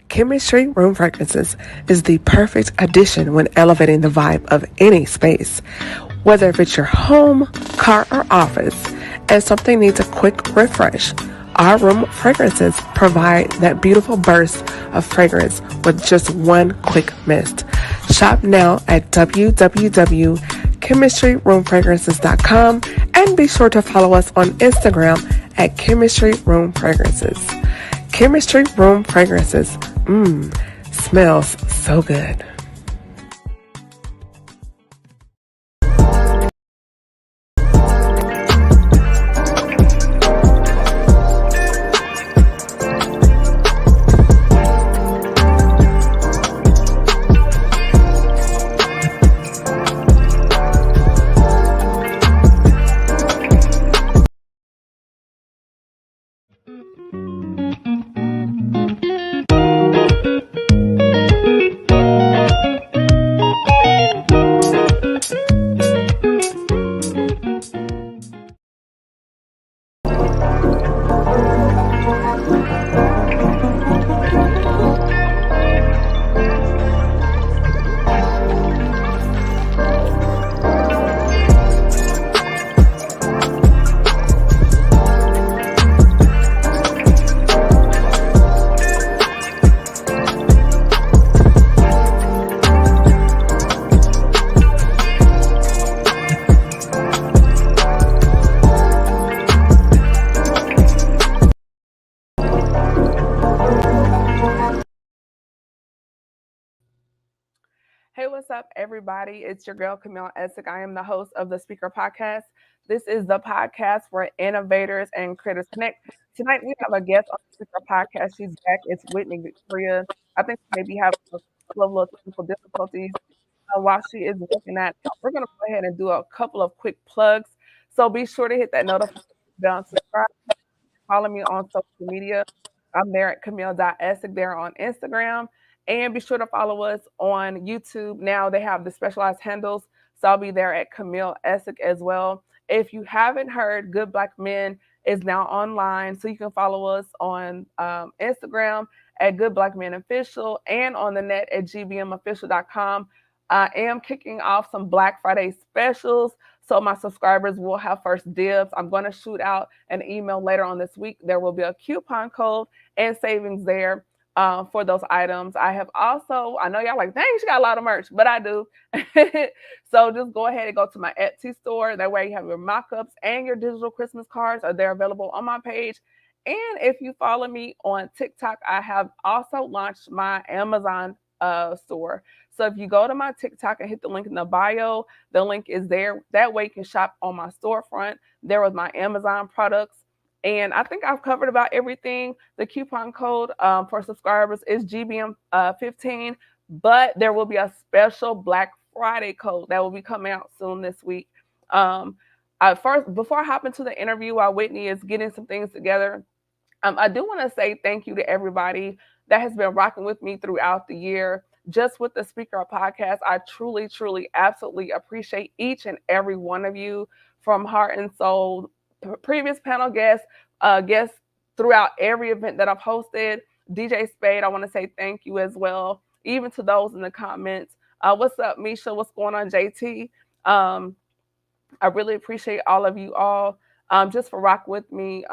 Chemistry Room Fragrances is the perfect addition when elevating the vibe of any space. Whether if it's your home, car, or office, and something needs a quick refresh, our room fragrances provide that beautiful burst of fragrance with just one quick mist. Shop now at www.chemistryroomfragrances.com and be sure to follow us on Instagram at Chemistry Room Fragrances. Chemistry Room Fragrances. Smells so good. Hey, what's up, everybody? It's your girl, Camille Essig. I am the host of the Speaker Podcast. This is the podcast where innovators and creators connect. Tonight, we have a guest on the Speaker Podcast. She's back. It's Whitney Victoria. I think she maybe have a couple of little technical difficulties while she is working that. We're going to go ahead and do a couple of quick plugs. So be sure to hit that notification bell, subscribe, follow me on social media. I'm there at Camille.Essig there on Instagram. And be sure to follow us on YouTube. Now they have the specialized handles. So I'll be there at Camille Essig as well. If you haven't heard, Good Black Men is now online. So you can follow us on Instagram at Good Black Men Official and on the net at gbmofficial.com. I am kicking off some Black Friday specials. So my subscribers will have first dibs. I'm going to shoot out an email later on this week. There will be a coupon code and savings there for those items. I have also, I know y'all like, dang, she got a lot of merch, but I do. So just go ahead and go to my Etsy store. That way you have your mock-ups and your digital Christmas cards. They're available on my page. And if you follow me on TikTok, I have also launched my Amazon store. So if you go to my TikTok and hit the link in the bio, the link is there. That way you can shop on my storefront there with my Amazon products. And I think I've covered about everything. The coupon code for subscribers is GBM15, but there will be a special Black Friday code that will be coming out soon this week. First, before I hop into the interview while Whitney is getting some things together, I do want to say thank you to everybody that has been rocking with me throughout the year. Just with the Speaker Podcast, I truly, truly, absolutely appreciate each and every one of you, from heart and soul. Previous panel guests, guests throughout every event that I've hosted. DJ Spade, I want to say thank you as well. Even to those in the comments. What's up, Misha? What's going on, JT? I really appreciate all of you all just for rock with me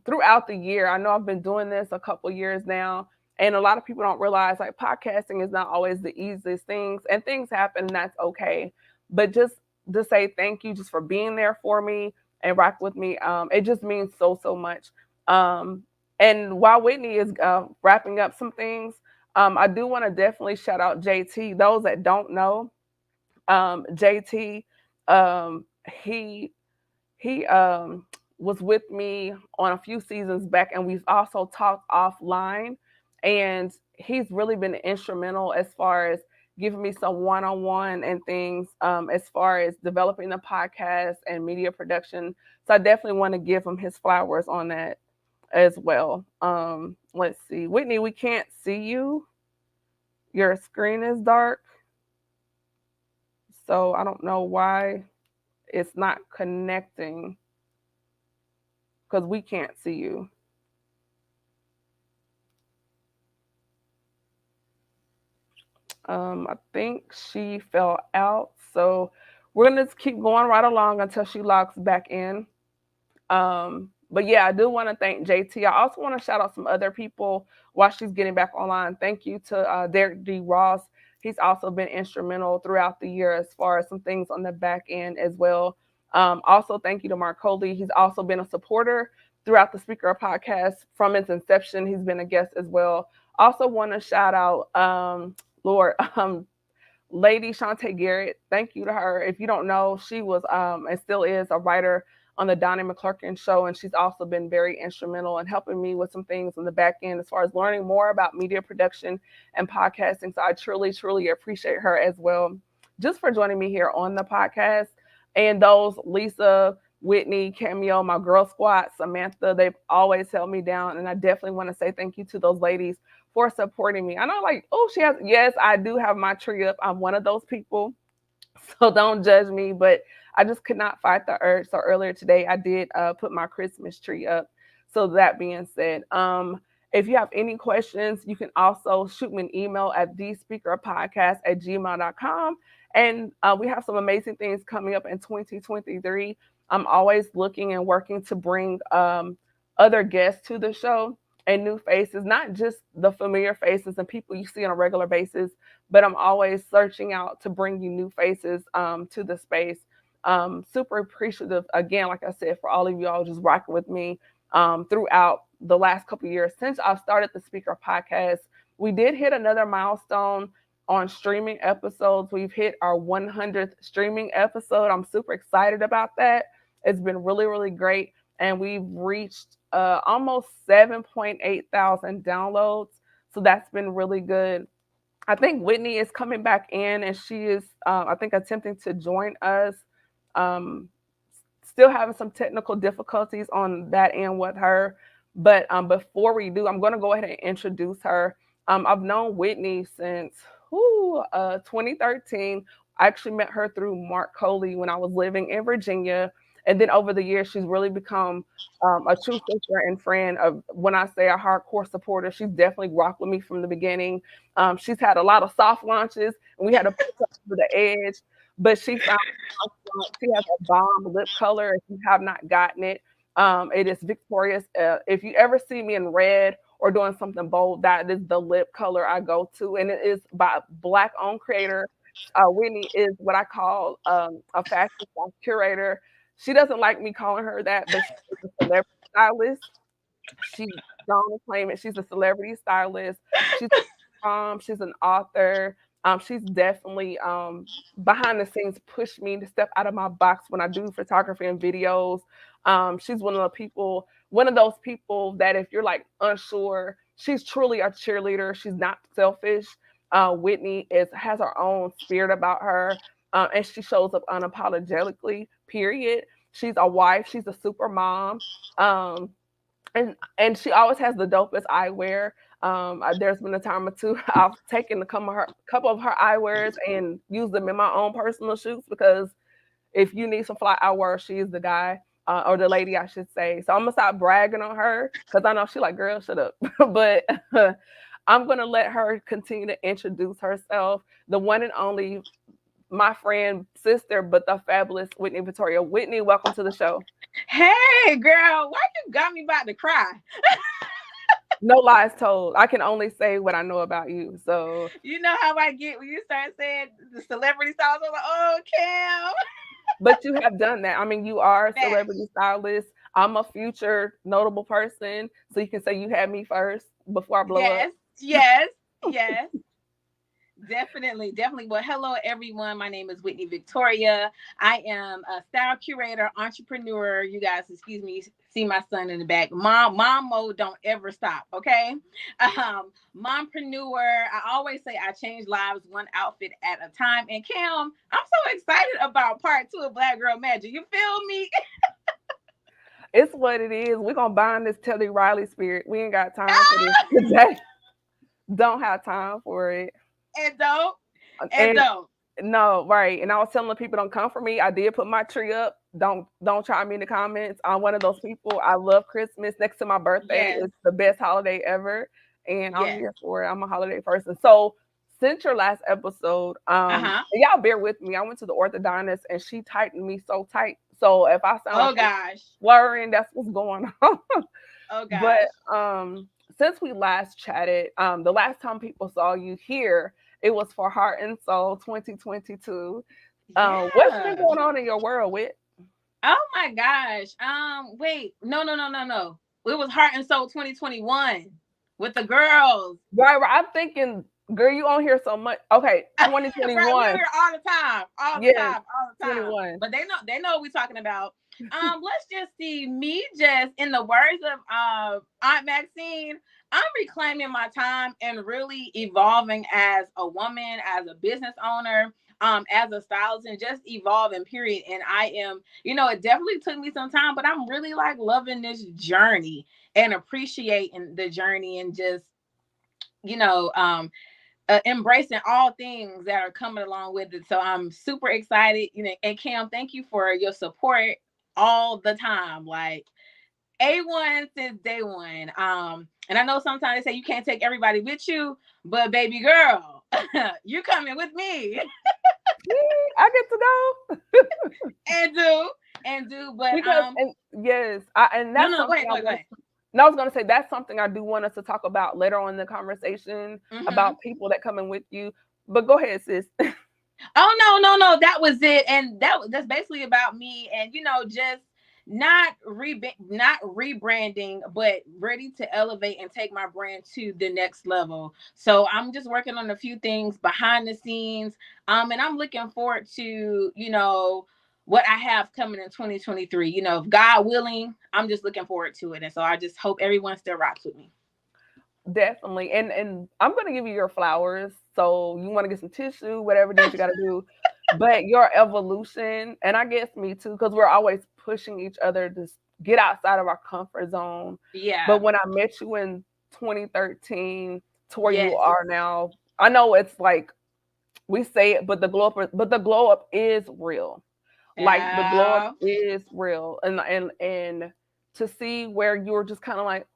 throughout the year. I know I've been doing this a couple years now, and a lot of people don't realize like podcasting is not always the easiest things, and things happen, and that's okay. But just to say thank you just for being there for me and rock with me, it just means so, so much. And while Whitney is wrapping up some things, I do want to definitely shout out JT. Those that don't know, JT, he was with me on a few seasons back, and we've also talked offline. And he's really been instrumental as far as giving me some one-on-one and things as far as developing the podcast and media production. So I definitely want to give him his flowers on that as well. Let's see. Whitney, we can't see you. Your screen is dark. So I don't know why it's not connecting, because we can't see you. I think she fell out. So we're gonna just keep going right along until she logs back in. But yeah, I do want to thank JT. I also want to shout out some other people while she's getting back online. Thank you to Derek D. Ross. He's also been instrumental throughout the year as far as some things on the back end as well. Also, thank you to Mark Coley. He's also been a supporter throughout the Speaker podcast from its inception. He's been a guest as well. Also, want to shout out, Lord, Lady Shantae Garrett. Thank you to her. If you don't know, she was and still is a writer on the Donnie McClurkin show, and she's also been very instrumental in helping me with some things on the back end as far as learning more about media production and podcasting. So I truly, truly appreciate her as well, just for joining me here on the podcast. And those Lisa, Whitney, Cameo, my girl squad, Samantha, they've always held me down, and I definitely want to say thank you to those ladies for supporting me. I know, like, oh, she has, yes, I do have my tree up. I'm one of those people. So don't judge me, but I just could not fight the urge. So earlier today, I did put my Christmas tree up. So that being said, if you have any questions, you can also shoot me an email at thespeakerpodcast@gmail.com. And we have some amazing things coming up in 2023. I'm always looking and working to bring other guests to the show and new faces, not just the familiar faces and people you see on a regular basis, but I'm always searching out to bring you new faces to the space. Super appreciative, again, like I said, for all of you all just rocking with me throughout the last couple of years since I've started the Speaker podcast. We did hit another milestone on streaming episodes. We've hit our 100th streaming episode. I'm super excited about that. It's been really, really great. And we've reached almost 7.8 thousand downloads. So that's been really good. I think Whitney is coming back in, and she is, I think, attempting to join us. Um, Still having some technical difficulties on that end with her. But before we do, I'm going to go ahead and introduce her. I've known Whitney since 2013. I actually met her through Mark Coley when I was living in Virginia. And then over the years, she's really become a true sister and friend. Of when I say a hardcore supporter, she's definitely rocked with me from the beginning. She's had a lot of soft launches, and we had to push her to the edge. But she found she has a bomb lip color. If you have not gotten it, it is Victorious. If you ever see me in red or doing something bold, that is the lip color I go to, and it is by a Black-owned creator. Whitney is what I call a fashion style curator. She doesn't like me calling her that, but she's a celebrity stylist. She's gonna claim it. She's a celebrity stylist. She's she's an author. She's definitely behind the scenes pushed me to step out of my box when I do photography and videos. She's one of those people that if you're like unsure, she's truly a cheerleader. She's not selfish. Whitney has her own spirit about her, and she shows up unapologetically. Period. She's a wife. She's a super mom. Um, and she always has the dopest eyewear. There's been a time or two I've taken a couple of her eyewears and used them in my own personal shoots because if you need some fly eyewear, she's the guy or the lady, I should say. So I'm gonna stop bragging on her because I know she like, girl, shut up. But I'm gonna let her continue to introduce herself. The one and only, my friend, sister, but the fabulous Whitney Victoria. Whitney, welcome to the show. Hey, girl, why you got me about to cry? No lies told. I can only say what I know about you. So, You know how I get when you start saying the celebrity stars. I'm like, oh, Cam. but you have done that. I mean, you are a That. celebrity stylist. I'm a future notable person. So you can say you had me first before I blow up. Yes, yes, yes. Definitely, definitely. Well, hello everyone. My name is Whitney Victoria. I am a style curator, entrepreneur. You guys, excuse me, see my son in the back. Mom mode don't ever stop. Okay. Mompreneur. I always say I change lives one outfit at a time. And Cam, I'm so excited about part 2 of Black Girl Magic. You feel me? It's what it is. We're going to bind this Teddy Riley spirit. We ain't got time for this today. Don't have time for it. and don't, and And don't. no, right. And I was telling the people, don't come for me. I did put my tree up. Don't try me in the comments. I'm one of those people. I love Christmas. Next to my birthday, Yes, it's the best holiday ever, and I'm yes. here for it. I'm a holiday person. So since your last episode, Uh-huh. and y'all bear with me. I went to the orthodontist and she tightened me so tight. So if I sound like Oh I'm gosh. slurring, that's what's going on. Oh But gosh. since we last chatted, the last time people saw you here, it was for Heart and Soul 2022. What's been Yeah. going on in your world with? Oh my gosh. Wait. No, no, no, no, no. It was Heart and Soul 2021 with the girls. Right, right. I'm thinking, girl, you on here so much. Okay, Right, we're 2021. here all the time, all the Yes, time, all the time. 21. But they know what we're talking about. Let's just see. Me, just in the words of Aunt Maxine, I'm reclaiming my time and really evolving as a woman, as a business owner, as a stylist, and just evolving. Period. And I am, it definitely took me some time, but I'm really like loving this journey and appreciating the journey and just you know um embracing all things that are coming along with it. So I'm super excited. And Cam, thank you for your support all the time. Like A1 since day one. And I know sometimes they say you can't take everybody with you, but baby girl, you're coming with me. I get to go and do and do. But because, and yes, and no, that's no, go something ahead, I go ahead, go want. ahead. No, I was gonna say that's something I do want us to talk about later on in the conversation Mm-hmm. about people that come in with you. But go ahead, sis. Oh no, no, no, that was it, and that's basically about me, and just not rebranding, but ready to elevate and take my brand to the next level. So I'm just working on a few things behind the scenes, and I'm looking forward to what I have coming in 2023. If God willing, I'm just looking forward to it, and so I just hope everyone still rocks with me. Definitely. And I'm gonna give you your flowers. So you want to get some tissue, whatever it is you gotta do. But your evolution, and I guess me too, because we're always pushing each other to get outside of our comfort zone. But Yeah. when I met you in 2013 to where you Yes. are now, I know it's like we say it, but the glow up is real. Like the glow up Yeah. is real, and to see where you were just kind of like,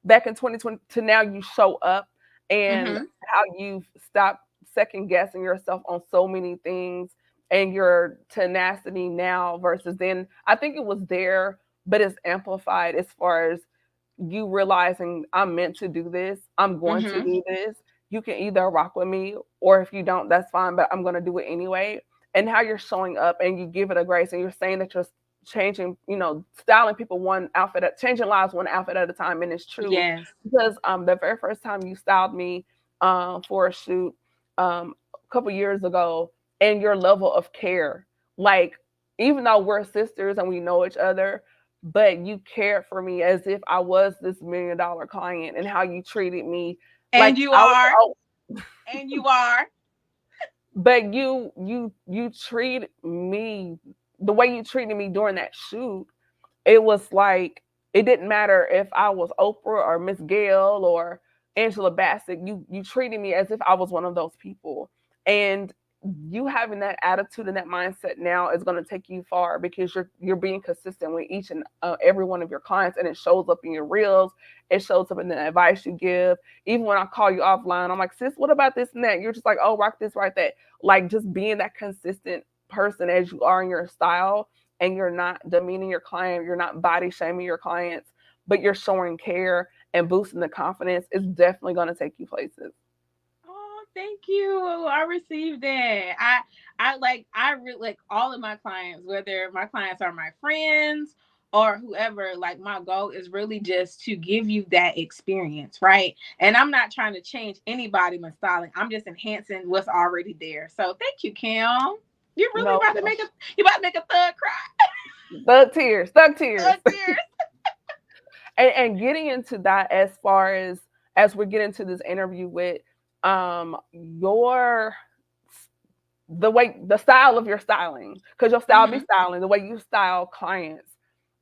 back in 2020 to now you show up, and Mm-hmm. how you've stopped second guessing yourself on so many things, and your tenacity now versus then. I think it was there, but it's amplified as far as you realizing I'm meant to do this, I'm going to Mm-hmm. do this. You can either rock with me, or if you don't, that's fine, but I'm going to do it anyway. And how you're showing up and you give it a grace, and you're saying that you're changing, styling people one outfit, changing lives one outfit at a time. And it's true Yes. because the very first time you styled me for a shoot a couple years ago, and your level of care, like, even though we're sisters and we know each other, but you cared for me as if I was this $1 million client, and how you treated me And like you I was. are. Oh, And you are. but you treat me the way you treated me during that shoot. It was like it didn't matter if I was Oprah or Miss Gail or Angela Bassett. You treated me as if I was one of those people. And you having that attitude and that mindset now is going to take you far, because you're being consistent with each and every one of your clients, and it shows up in your reels. It shows up in the advice you give. Even when I call you offline, I'm like, sis, what about this and that? You're just like, oh, rock this, right, that. Like, just being that consistent person as you are in your style, and you're not demeaning your client, you're not body shaming your clients, but you're showing care and boosting the confidence, it's definitely going to take you places. Oh, thank you. I received that. I really like all of my clients, whether my clients are my friends or whoever, like my goal is really just to give you that experience, right? And I'm not trying to change anybody when styling. I'm just enhancing what's already there. So thank you, Kim. You're really No, about to make a you about to make a thug cry. stuck tears. Thug tears. And getting into that, as we get into this interview with your the style of your styling, because your style be Mm-hmm. styling, the way you style clients,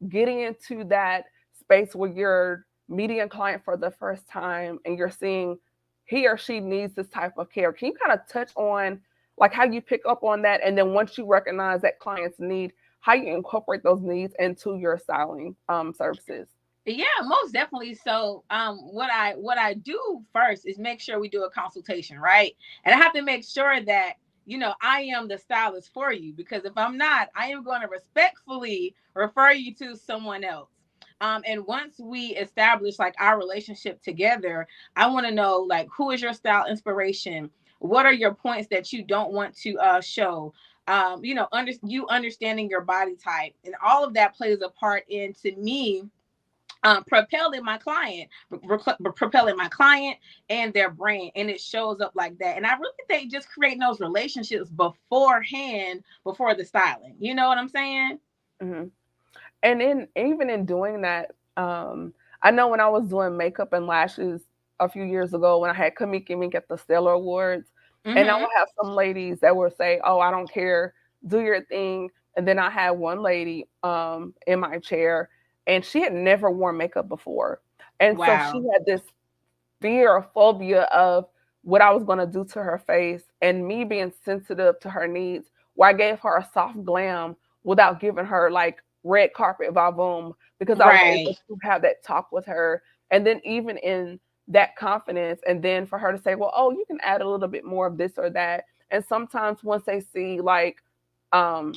getting into that space where you're meeting a client for the first time and you're seeing he or she needs this type of care. Can you kind of touch on like how you pick up on that, and then once you recognize that client's need, how you incorporate those needs into your styling services? Yeah, most definitely. So, what I do first is make sure we do a consultation, right? And I have to make sure that I am the stylist for you, because if I'm not, I am going to respectfully refer you to someone else. And once we establish like our relationship together, I want to know like who is your style inspiration. What are your points that you don't want to show? You understanding your body type, and all of that plays a part into me propelling my client and their brand, and it shows up like that. And I really think just creating those relationships beforehand, before the styling. You know what I'm saying? Hmm. And in even in doing that, I know when I was doing makeup and lashes a few years ago, when I had Kamiki Mink at the Stellar Awards, and I Mm-hmm. would have some ladies that would say, "Oh, I don't care, do your thing." And then I had one lady in my chair, and she had never worn makeup before, and so she Wow. had this fear or phobia of what I was going to do to her face, and me being sensitive to her needs, where I gave her a soft glam without giving her like red carpet vavoom, because I was able Right. to have that talk with her. And then even in that confidence, and then for her to say, well, oh, you can add a little bit more of this or that. And sometimes once they see like um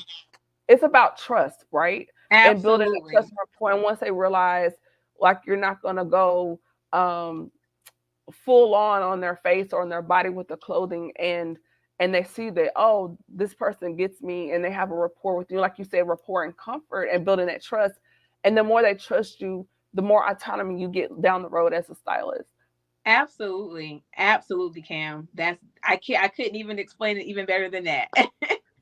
it's about trust, right? And building that Absolutely. trust rapport. And once they realize like you're not gonna go um full on their face or on their body with the clothing, and they see that, oh, this person gets me, and they have a rapport with you, like you said, rapport and comfort and building that trust. And the more they trust you, the more autonomy you get down the road as a stylist. Absolutely. Absolutely, Cam. I couldn't even explain it even better than that.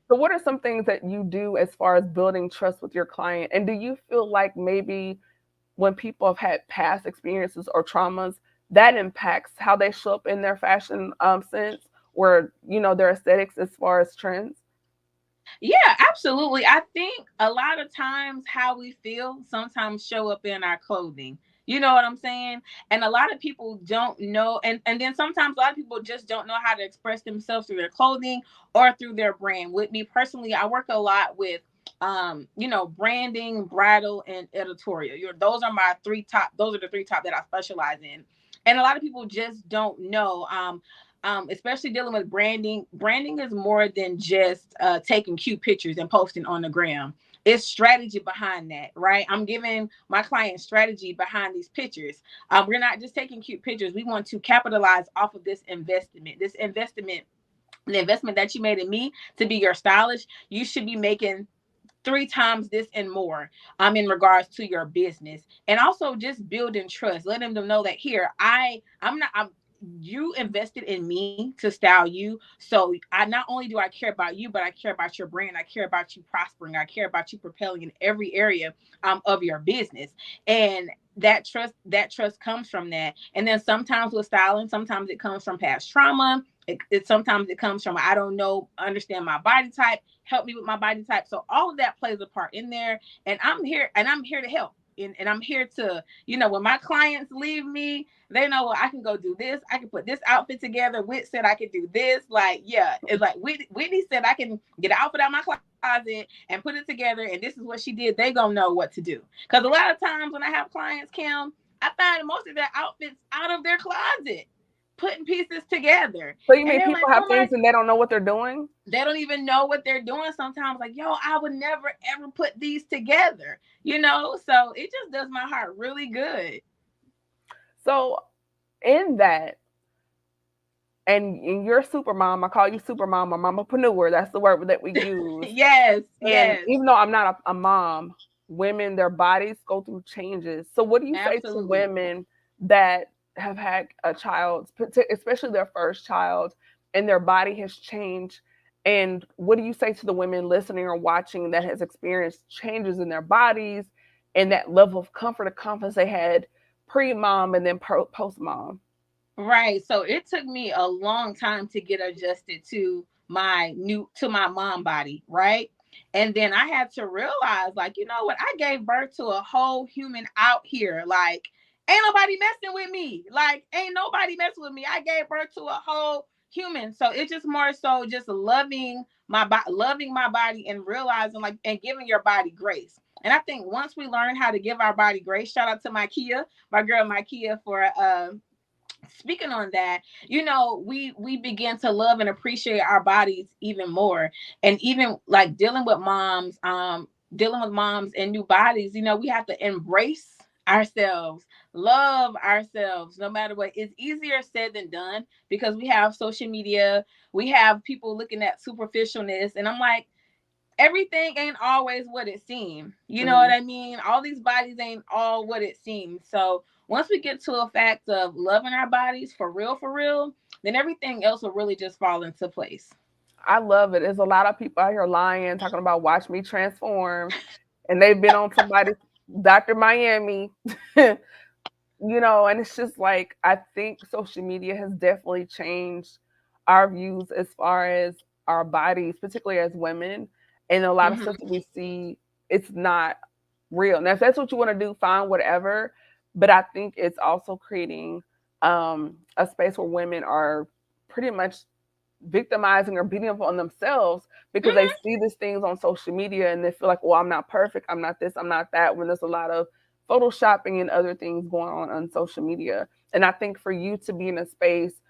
So what are some things that you do as far as building trust with your client? And do you feel like maybe when people have had past experiences or traumas, that impacts how they show up in their fashion sense, or their aesthetics as far as trends? Yeah, absolutely. I think a lot of times how we feel sometimes show up in our clothing. You know what I'm saying? And a lot of people don't know, and then sometimes a lot of people just don't know how to express themselves through their clothing or through their brand. With me personally, I work a lot with branding, bridal, and editorial. Those are the three top that I specialize in. And a lot of people just don't know. Especially dealing with branding. Branding is more than just taking cute pictures and posting on the gram. It's strategy behind that, right? I'm giving my client strategy behind these pictures. We're not just taking cute pictures. We want to capitalize off of this investment. The investment that you made in me to be your stylist, you should be making three times this and more in regards to your business. And also just building trust, letting them know that here I'm not I'm you invested in me to style you, so I not only do I care about you, but I care about your brand. I care about you prospering. I care about you propelling in every area of your business. And that trust comes from that. And then sometimes with styling, sometimes it comes from past trauma. It sometimes it comes from, I don't know, understand my body type, help me with my body type. So all of that plays a part in there. And I'm here to help. And I'm here to, when my clients leave me, they know, well, I can go do this. I can put this outfit together. Whit said I could do this. Like, yeah, it's like Whitney said I can get an outfit out of my closet and put it together. And this is what she did. They gonna know what to do. Because a lot of times when I have clients, Kim, I find most of their outfits out of their closet, putting pieces together. So you And mean they're people like, have oh my, things and they don't know what they're doing? they don't even know what they're doing sometimes. Like, yo, I would never ever put these together. So it just does my heart really good. So in that, and in your super mom, I call you super mom or mamapreneur. That's the word that we use. Yes, And yes, even though I'm not a mom, women, their bodies go through changes. So what do you say to absolutely. women that have had a child, especially their first child, and their body has changed? And what do you say to the women listening or watching that has experienced changes in their bodies and that level of comfort or confidence they had pre-mom and then post-mom? Right. So it took me a long time to get adjusted to my mom body, right? And then I had to realize, like, you know what? I gave birth to a whole human out here. Like, ain't nobody messing with me. Like, ain't nobody messing with me. I gave birth to a whole human. So it's just more so just loving my body and realizing, like, and giving your body grace. And I think once we learn how to give our body grace, shout out to my Kia, my girl, my Kia, for speaking on that, we begin to love and appreciate our bodies even more. And even like dealing with moms and new bodies, we have to embrace ourselves, love ourselves, no matter what. It's easier said than done because we have social media, we have people looking at superficialness, and I'm like, everything ain't always what it seems. You know what Mhm. I mean? All these bodies ain't all what it seems. So once we get to a fact of loving our bodies for real, then everything else will really just fall into place. I love it. There's a lot of people out here lying, talking about watch me transform, and they've been on somebody's Dr. Miami, and it's just like I think social media has definitely changed our views as far as our bodies, particularly as women, and a lot of stuff Hmm. that we see, it's not real. Now, if that's what you want to do, fine, whatever. But I think it's also creating a space where women are pretty much victimizing or beating up on themselves because they Hmm. see these things on social media and they feel like, well, I'm not perfect, I'm not this, I'm not that, when there's a lot of photoshopping and other things going on social media. And I think for you to be in a space,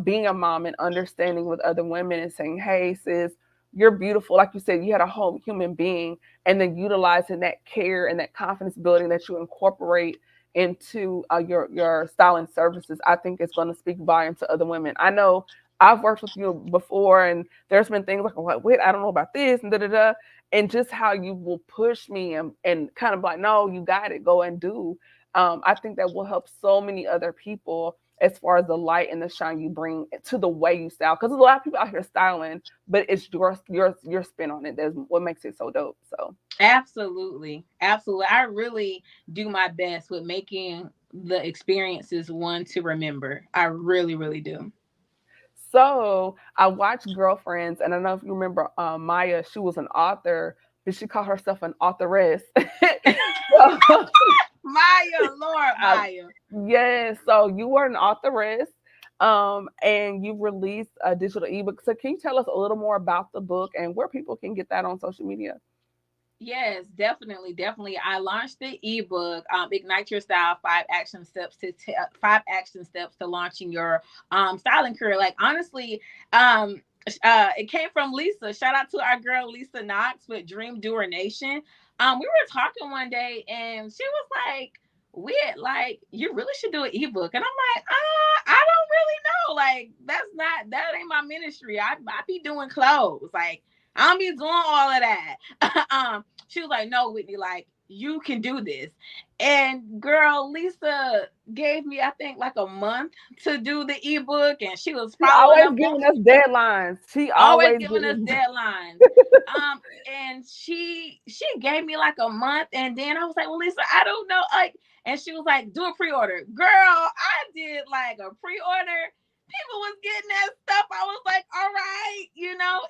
being a mom and understanding with other women and saying, hey, sis, you're beautiful. Like you said, you had a whole human being, and then utilizing that care and that confidence building that you incorporate into your styling services, I think it's going to speak volume to other women. I know I've worked with you before, and there's been things like, "What? Wait, I don't know about this," and da da da, and just how you will push me and kind of like, "No, you got it, go and do." I think that will help so many other people as far as the light and the shine you bring to the way you style. Because there's a lot of people out here styling, but it's your spin on it. That's what makes it so dope. So. Absolutely. Absolutely. I really do my best with making the experiences one to remember. I really, really do. So I watched Girlfriends, and I don't know if you remember Maya. She was an author, but she called herself an authoress. So, Maya, Lord I, Maya. yeah, so you were an authoress, and you released a digital ebook. So can you tell us a little more about the book and where people can get that on social media? Yes, definitely, definitely. I launched the ebook, "Ignite Your Style: 5 Action Steps to Launching Your Styling Career." Like honestly, it came from Lisa. Shout out to our girl Lisa Knox with Dream Doer Nation. We were talking one day, and she was like, like, you really should do an ebook." And I'm like, I don't really know. Like, that ain't my ministry. I be doing clothes, like. I don't be doing all of that. She was like, "No, Whitney, like you can do this." And girl, Lisa gave me, I think, like a month to do the ebook, and she was She following always up on, giving us deadlines. She always always giving us giving us. deadlines. And she gave me like a month, and then I was like, "Well, Lisa, I don't know." Like, and she was like, "Do a pre-order." Girl, I did like a pre-order. People was getting that stuff. I was like, all right,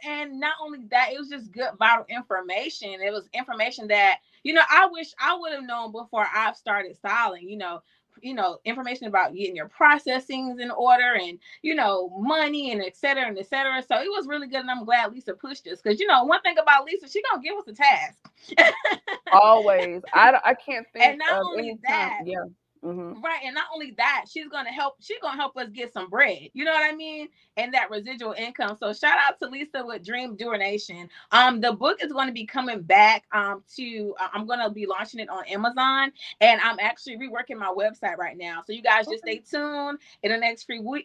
and not only that, it was just good vital information. It was information that, I wish I would have known before I started styling, information about getting your processings in order, and money, and et cetera and et cetera. So it was really good, and I'm glad Lisa pushed us, because one thing about Lisa, she gonna give us a task. Always. I can't And think not of only any time. that, Yeah. Hmm. right, and not only that, she's gonna help us get some bread. You know what I mean? And that residual income. So shout out to Lisa with Dream Doer Nation. The book is going to be coming back. I'm going to be launching it on Amazon, and I'm actually reworking my website right now. So you guys just Okay. stay tuned. In the next few weeks,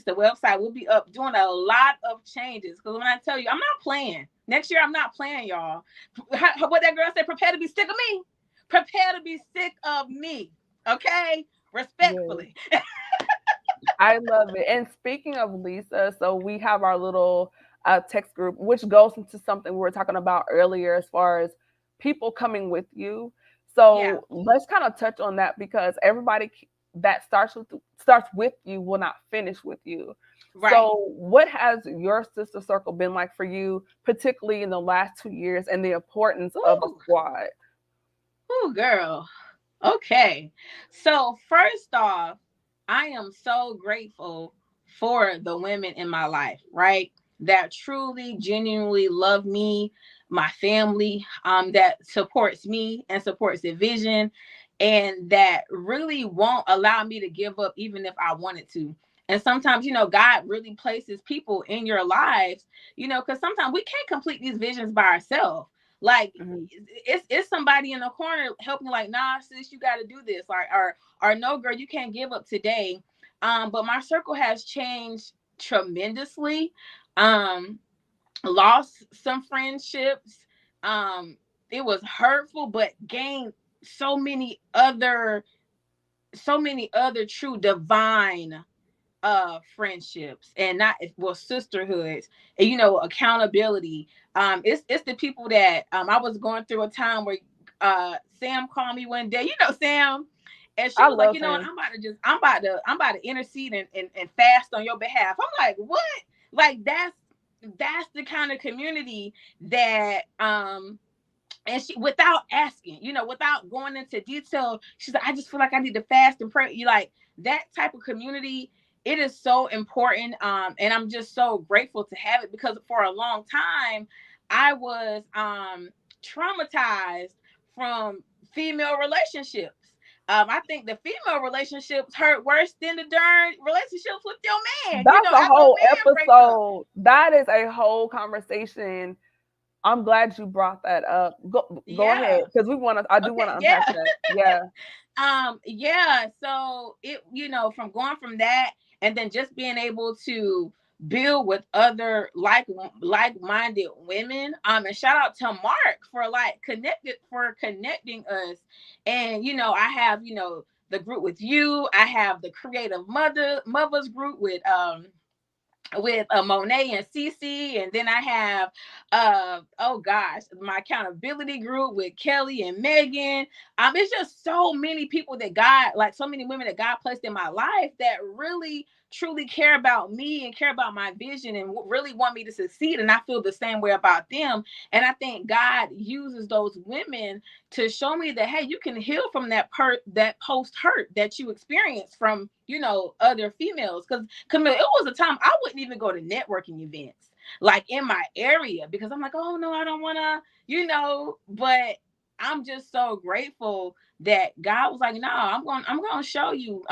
the website will be up, doing a lot of changes. Because when I tell you, I'm not playing. Next year, I'm not playing, y'all. What that girl said, prepare to be sick of me. Prepare to be sick of me. Okay, Yes. respectfully. I love it. And speaking of Lisa, so we have our little text group, which goes into something we were talking about earlier as far as people coming with you. Yeah, So let's kind of touch on that because everybody that starts with you will not finish with you. right. So what has your sister circle been like for you, particularly in the last 2 years, and the importance of a Ooh, squad? ooh, girl. Okay. So first off, I am so grateful for the women in my life, right? That truly, genuinely love me. my family, that supports me and supports the vision, and that really won't allow me to give up even if I wanted to. And sometimes, God really places people in your lives, because sometimes we can't complete these visions by ourselves. Like, Mhm. it's somebody in the corner helping, like, nah, sis, you got to do this, or no, girl, you can't give up today. But my circle has changed tremendously. Um, Lost some friendships. Um, it was hurtful, but gained so many other, true divine friendships, and not, well, sisterhoods, and accountability. It's the people that, I was going through a time where Sam called me one day, Sam, and she I was like, love what, him. I'm about to intercede and fast on your behalf. I'm like, what? Like, that's the kind of community that, and she, without asking, without going into detail, she's like, I just feel like I need to fast and pray. You like that type of community. It is so important. And I'm just so grateful to have it, because for a long time I was traumatized from female relationships. I think the female relationships hurt worse than the darn relationships with your man, That's a after a whole man break up. episode. That is a whole conversation. I'm glad you brought that up. Go ahead, Yeah. because we want to. I do want Okay. to unpack Yeah. that. Yeah. Yeah, so it, from going from that, and then just being able to build with other like-minded women. And shout out to Mark for connecting us. And I have, the group with you. I have the creative mothers group with Monet and Cece, and then I have oh gosh, my accountability group with Kelly and Megan. It's just so many people that God, like so many women that God placed in my life that really truly care about me and care about my vision and really want me to succeed, and I feel the same way about them. And I think God uses those women to show me that, hey, you can heal from that post hurt that you experienced from other females. Because Camille, it was a time I wouldn't even go to networking events like in my area, because I'm like, oh no, I don't want to, but I'm just so grateful that God was like, no, I'm going to show you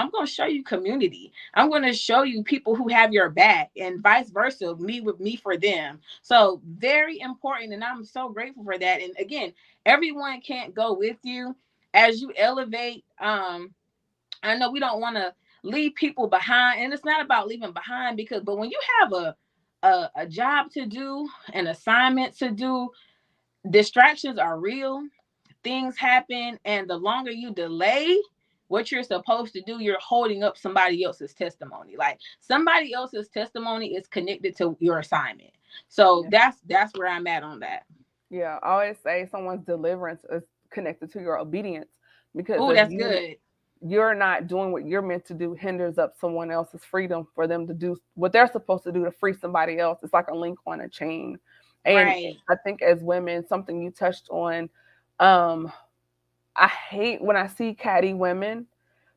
community. I'm going to show you people who have your back, and vice versa, me with me for them. So very important. And I'm so grateful for that. And again, everyone can't go with you as you elevate. I know we don't want to leave people behind, and it's not about leaving behind, but when you have a job to do, an assignment to do, distractions are real. Things happen, and the longer you delay what you're supposed to do, you're holding up somebody else's testimony. Like, somebody else's testimony is connected to your assignment. So Yeah. that's where I'm at on that. Yeah. I always say someone's deliverance is connected to your obedience, because Oh, if that's good. you're not doing what you're meant to do, hinders up someone else's freedom for them to do what they're supposed to do to free somebody else. It's like a link on a chain. And Right. I think as women, something you touched on, um, I hate when I see catty women,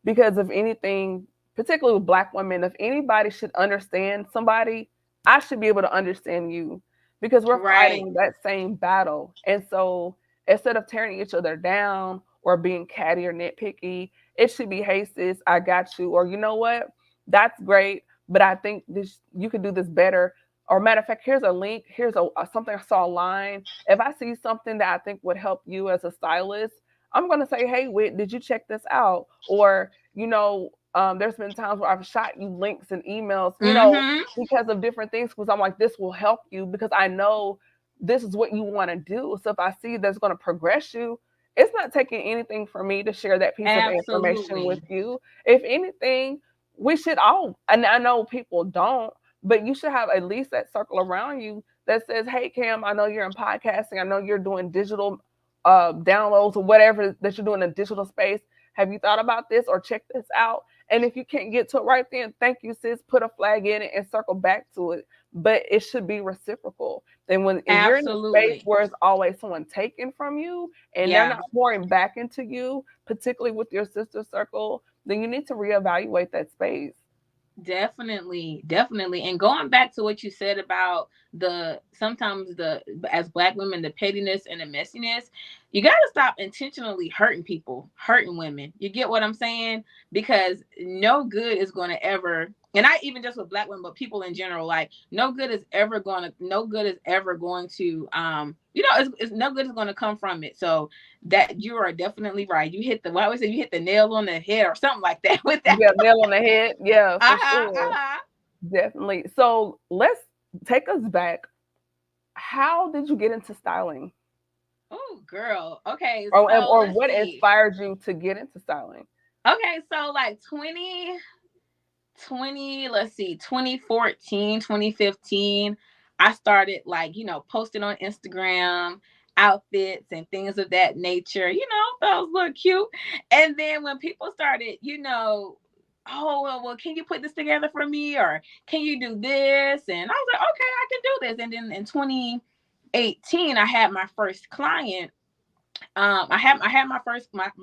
because if anything, particularly with black women, if anybody should understand somebody, I should be able to understand you, because we're Right. fighting that same battle. And so instead of tearing each other down or being catty or nitpicky, it should be, hey sis, I got you, or you know what, that's great, but I think this you could do this better. Or matter of fact, here's a link. Here's a something I saw online. If I see something that I think would help you as a stylist, I'm gonna say, hey, Whit, did you check this out? Or, there's been times where I've shot you links and emails, Mm-hmm. because of different things, because I'm like, this will help you, because I know this is what you want to do. So if I see that's going to progress you, it's not taking anything from me to share that piece of information with Absolutely. you. If anything, we should all, and I know people don't, but you should have at least that circle around you that says, hey, Cam, I know you're in podcasting. I know you're doing digital downloads or whatever that you're doing in a digital space. Have you thought about this or check this out? And if you can't get to it right then, thank you, sis. Put a flag in it and circle back to it. But it should be reciprocal. Then when if you're in a space Absolutely. where it's always someone taking from you and they're Yeah. not pouring back into you, particularly with your sister circle, then you need to reevaluate that space. Definitely, definitely. And going back to what you said about the sometimes the as black women, the pettiness and the messiness, you got to stop intentionally hurting people, hurting women. You get what I'm saying? Because no good is going to ever, and I even just with black women, but people in general, like no good is ever going to, it's no good is going to come from it. So that you are definitely right. You hit the, what I would say, you hit the nail on the head or something like that with that. Yeah, nail on the head. Yeah, for Uh-huh, sure. uh-huh. Definitely. So let's take us back. How did you get into styling? Oh, girl. Okay, so Or let's what see. inspired you to get into styling? Okay, so like 2020, let's see, 2014, 2015, I started like, posting on Instagram outfits and things of that nature. Those look cute. And then when people started, oh, well, can you put this together for me? Or can you do this? And I was like, okay, I can do this. And then in 2018, I had my first client. I had my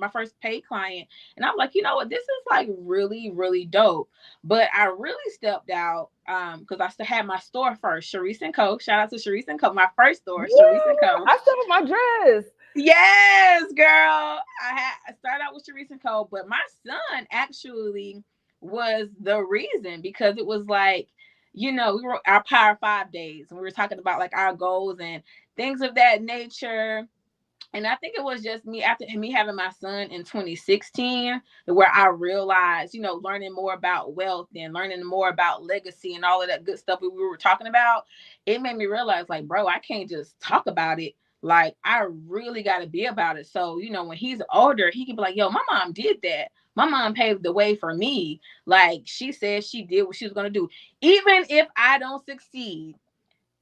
first paid client, and I'm like, you know what, this is like really really dope. But I really stepped out because I still had my store first, Sharice and Co. Shout out to Sharice and Co. My first store, Sharice and Yeah, Co. I still have my dress. Yes, girl. I started out with Sharice and Co. But my son actually was the reason, because it was like, we were our Power 5 days, and we were talking about like our goals and things of that nature. And I think it was just me, after me having my son in 2016, where I realized, learning more about wealth and learning more about legacy and all of that good stuff we were talking about. It made me realize, like, bro, I can't just talk about it. Like, I really got to be about it. So, when he's older, he can be like, yo, my mom did that. My mom paved the way for me. Like, she said she did what she was going to do. Even if I don't succeed,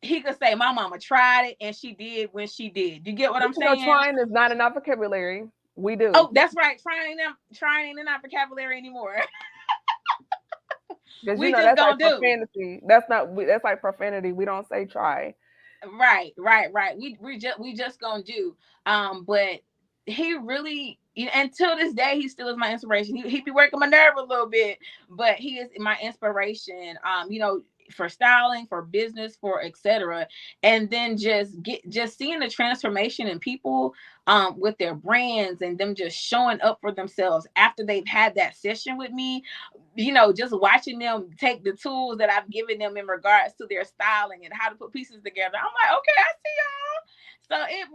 he could say, my mama tried it and she did when she did. You get what But I'm you know, saying? trying is not in our vocabulary. We do. Oh, that's right. Trying ain't in our vocabulary anymore. Because you We know just that's gonna like do. profanity. That's not. That's like profanity. We don't say try. Right, right, right. We just gonna do. But he really, until this day, he still is my inspiration. He be working my nerve a little bit, but he is my inspiration. For styling, for business, for etc. And then just seeing the transformation in people, with their brands, and them just showing up for themselves after they've had that session with me. Just watching them take the tools that I've given them in regards to their styling and how to put pieces together. I'm like, okay, I see y'all. So it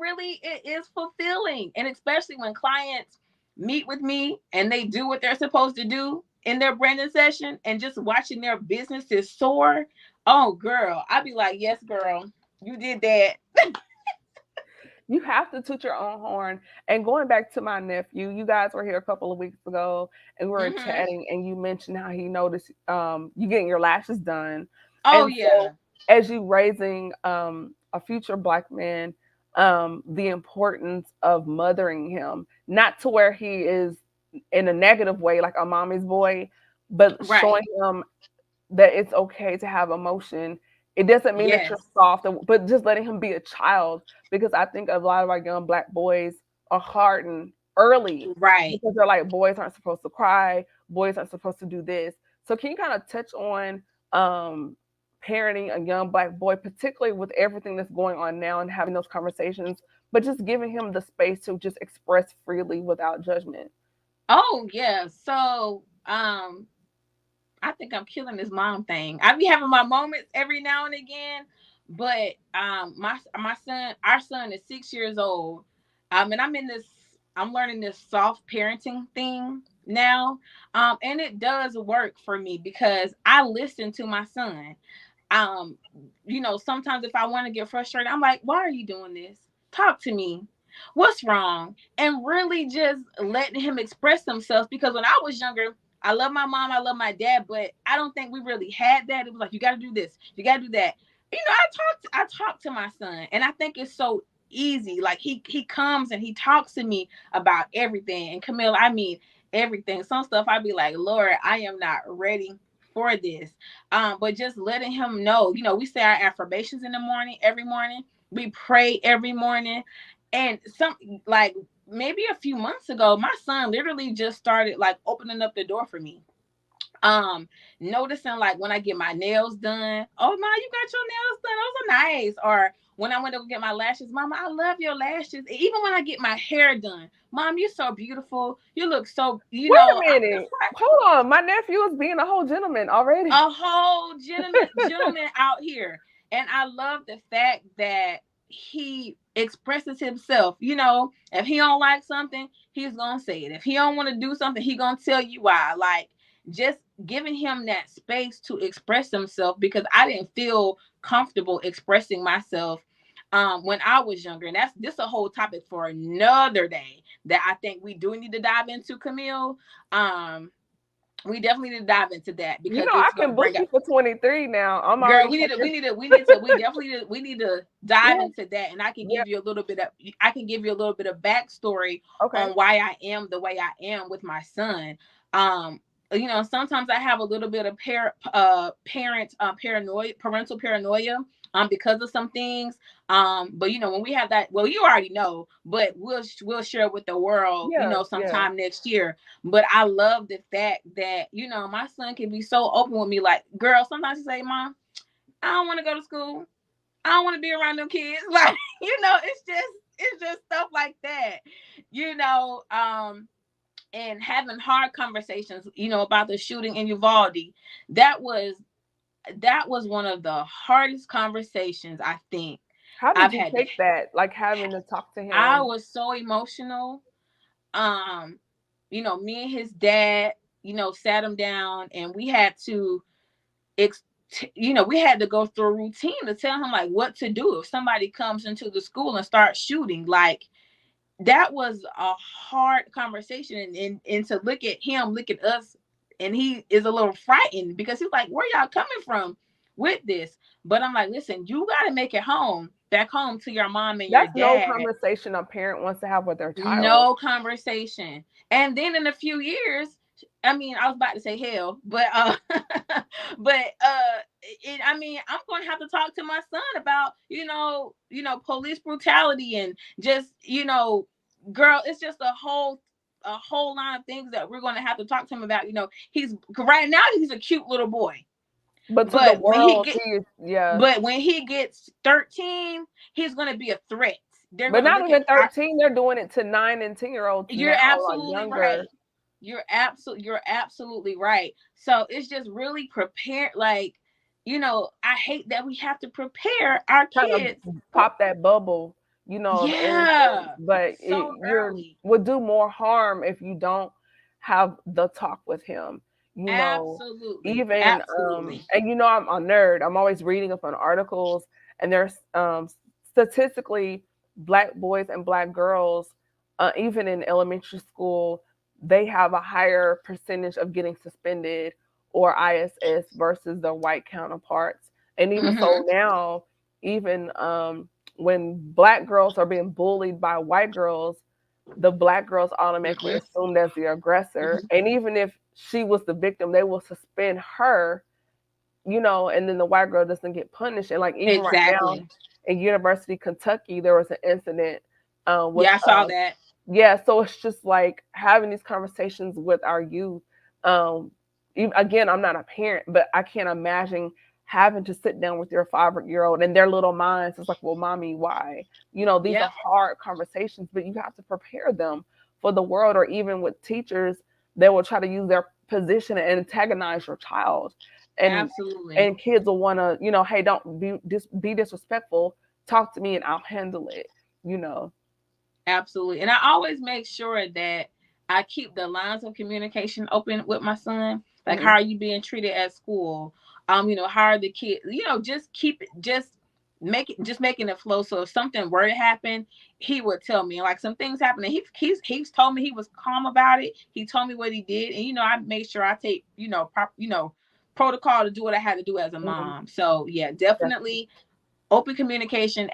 is fulfilling. And especially when clients meet with me and they do what they're supposed to do in their branding session, and just watching their businesses soar. Oh, girl, I'd be like, yes, girl, you did that. You have to toot your own horn. And going back to my nephew, you guys were here a couple of weeks ago, and we were Hmm. chatting, and you mentioned how he noticed you getting your lashes done, Oh, and so yeah. as you raising a future black man, the importance of mothering him, not to where he is in a negative way like a mommy's boy, but showing Right. him that it's okay to have emotion. It doesn't mean that you're Yes. soft, but just letting him be a child. Because I think a lot of our young black boys are hardened early Right. because they're like, boys aren't supposed to cry, boys aren't supposed to do this. So can you kind of touch on um, parenting a young black boy, particularly with everything that's going on now, and having those conversations, but just giving him the space to just express freely without judgment? Oh, yeah. So, I think I'm killing this mom thing. I be having my moments every now and again, but my son, our son is 6 years old, and I'm learning this soft parenting thing now, and it does work for me because I listen to my son. um Sometimes if I want to get frustrated, I'm like, why are you doing this? Talk to me. What's wrong? And really just letting him express themselves, because when I was younger, I love my mom, I love my dad, but I don't think we really had that. It was like, you got to do this, you got to do that. I talk to my son, and I think it's so easy. Like, he comes and he talks to me about everything. And Camille, I mean everything. Some stuff I'd be like, Lord, I am not ready for this. But just letting him know, we say our affirmations in the morning, every morning. We pray every morning. And like maybe a few months ago, my son literally just started like opening up the door for me. um Noticing like when I get my nails done, oh ma, you got your nails done, those are nice. Or when I went to go get my lashes, mama, I love your lashes. Even when I get my hair done, mom, you're so beautiful, you look so, Wait a I'm just minute. like Hold on. My nephew is being a whole gentleman already. a whole gentleman out here. And I love the fact that he expresses himself. If he don't like something, he's gonna say it. If he don't want to do something, he gonna tell you why. Like, just giving him that space to express himself, because I didn't feel comfortable expressing myself when I was younger. And that's this a whole topic for another day that I think we do need to dive into, Camille. We definitely need to dive into that You because know, I it's gonna can book bring you up. for 23 now. I'm Girl, already we need to, we taking. need to, we need to, we definitely we need to dive Yeah, into that, and yeah. I can give you a little bit of backstory on Okay. why I am the way I am with my son. Um, Sometimes I have a little bit of parental paranoia, because of some things. But when we have that, well, you already know, but we'll share with the world, Yeah, yeah. sometime next year. But I love the fact that, my son can be so open with me. Like, girl, sometimes he say, Mom, I don't want to go to school. I don't want to be around them kids. Like, it's just stuff like that. You know, and having hard conversations, about the shooting in Uvalde. That was that was one of the hardest conversations I think How did I've you had to. take that? Like having to talk to I him. was so emotional. Um, Me and his dad, sat him down, and we had to ex- we had to go through a routine to tell him like what to do if somebody comes into the school and starts shooting. Like, that was a hard conversation, and to look at us, and he is a little frightened because he's like, where y'all coming from with this? But I'm like, listen, you got to make it back home to your mom and your That's no dad. conversation a parent wants to have with their child. No conversation. And then in a few years, I mean, I was about to say hell, but I mean, I'm going to have to talk to my son about, police brutality, and just, girl, it's just a whole line of things that we're going to have to talk to him about. He's right now, he's a cute little boy. But to the But when he world, get he is, yeah. but when he gets 13, he's going to be a threat. They're But going to not look at even 13, they're doing it to 9 and 10-year-olds You're now, like absolutely younger. right. You're absolutely right. So it's just really prepared. Like, I hate that we have to prepare our Kind of kids for. pop that bubble, of innocence, Yeah, but so you're early. would do more harm if you don't have the talk with him. You know, Absolutely, even absolutely. and I'm a nerd. I'm always reading up on articles, and there's statistically black boys and black girls, even in elementary school, they have a higher percentage of getting suspended or ISS versus their white counterparts. And even so Mm-hmm. now, even when black girls are being bullied by white girls, the black girls automatically Mm-hmm. assumed as the aggressor. Mm-hmm. And even if she was the victim, they will suspend her, and then the white girl doesn't get punished. And like even right now Exactly. in University Kentucky, there was an incident with Yeah, I saw that. yeah, so it's just like having these conversations with our youth. Um, Again, I'm not a parent, but I can't imagine having to sit down with your 5-year old and their little minds. It's like, well, mommy, why? These are Yep. hard conversations, but you have to prepare them for the world. Or even with teachers, they will try to use their position and antagonize your child, and Absolutely. and kids will want to, hey, don't be disrespectful. Talk to me, and I'll handle it. You know. Absolutely. And I always make sure that I keep the lines of communication open with my son. Like, how Mhm. are you being treated at school? How are the kids? Just keep it, just making it flow. So if something were to happen, he would tell me. Like, some things happen, and he's told me he was calm about it. He told me what he did, and I made sure I take protocol to do what I had to do as a Mhm. mom. So yeah, Definitely. definitely open communication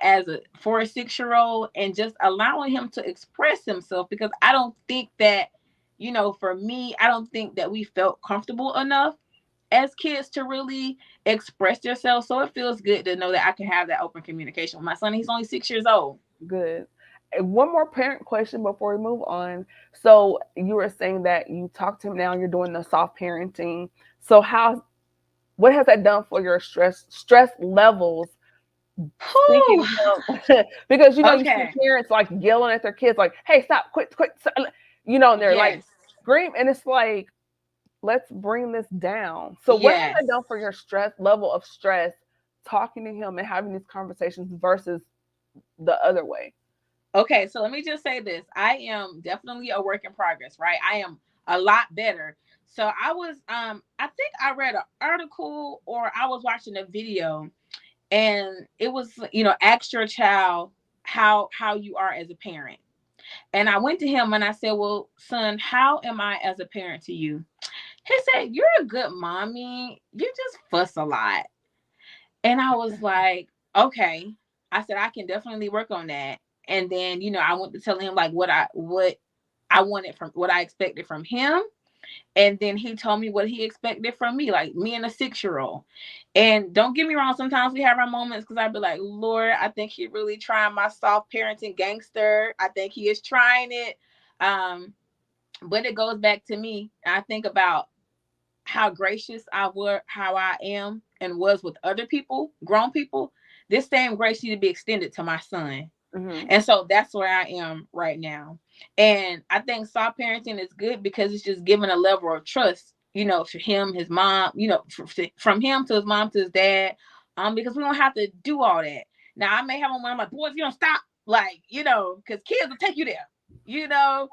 for a 6-year old, and just allowing him to express himself, because I don't think that, for me, I don't think that we felt comfortable enough as kids to really express themselves. So it feels good to know that I can have that open communication with my son. He's only 6 years old. Good. One more parent question before we move on. So you were saying that you talk to him now, you're doing the soft parenting. So what has that done for your stress levels speaking Whew. to him? Because you see Okay. parents like yelling at their kids like, "Hey, stop, quit," and they're like Yes. scream, and it's like, let's bring this down. So what has Yes. that done for your stress level of stress talking to him and having these conversations versus the other way? Okay, so let me just say this. I am definitely a work in progress, right? I am a lot better. So I think I read an article or I was watching a video, and it was, ask your child how you are as a parent. And I went to him and I said, "Well, son, how am I as a parent to you?" He said, "You're a good mommy. You just fuss a lot." And I was like, "Okay." I said, "I can definitely work on that." And then, I went to tell him like what I wanted from what I expected from him. And then he told me what he expected from me, like me and a 6-year-old. And don't get me wrong, sometimes we have our moments because I'd be like, "Lord, I think he really trying my soft parenting gangster. I think he is trying it." But it goes back to me. I think about how gracious how I am and was with other people, grown people. This same grace needs to be extended to my son. Hmm. And so that's where I am right now. And I think soft parenting is good because it's just giving a level of trust, to him, his mom, from him to his mom to his dad. Because we don't have to do all that. Now I may have one, I'm like, "Boy, if you don't stop, like, because kids will take you there, you know.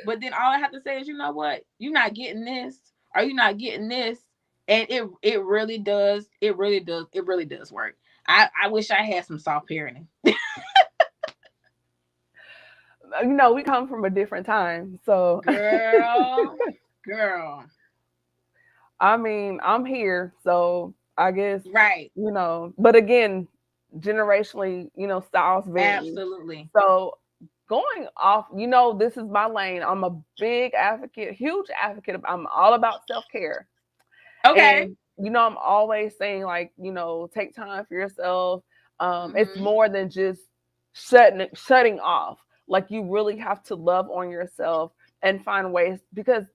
But then all I have to say is, you know what, you're not getting this, or you're not getting this. And it really does, it really does work. I wish I had some soft parenting. We come from a different time. So, Girl, girl. I mean, I'm here. So, I guess, Right. but again, generationally, styles vary. Absolutely. So, going off, this is my lane. I'm a big advocate, huge advocate. I'm all about self care. Okay. And I'm always saying like, take time for yourself. It's Mm-hmm. more than just shutting off. Like you really have to love on yourself and find ways because